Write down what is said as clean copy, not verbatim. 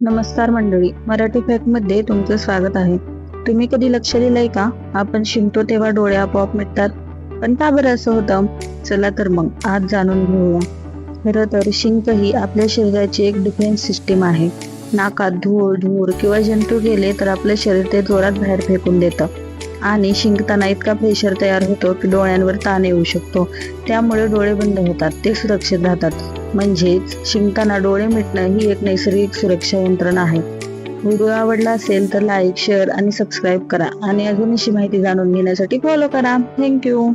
नमस्कार मंडळी, मराठी फॅक्टमध्ये तुमचं स्वागत आहे. तुम्ही कधी लक्ष दिलंय का, आपण शिंकतो तेव्हा डोळे आपोआप मिटतात. पण का बरं असं होतं? चला तर मग आज जाणून घेऊया. खरं तर शिंक ही आपल्या शरीराची एक डिफेन्स सिस्टीम आहे. नाकात धूळ, धूर किंवा जंतू गेले तर आपलं शरीर ते जोरात बाहेर फेकून देतं. आणि शिंकताना इतका प्रेशर तयार होतो की डोळ्यांवर ताण येऊ शकतो. त्यामुळे डोळे बंद होतात, ते सुरक्षित राहतात. म्हणजेच शिंकताना डोळे मिटणं ही एक नैसर्गिक सुरक्षा यंत्रणा आहे. व्हिडिओ आवडला असेल तर लाईक, शेअर आणि सबस्क्राईब करा आणि अजून अशी माहिती जाणून घेण्यासाठी फॉलो करा. थँक्यू.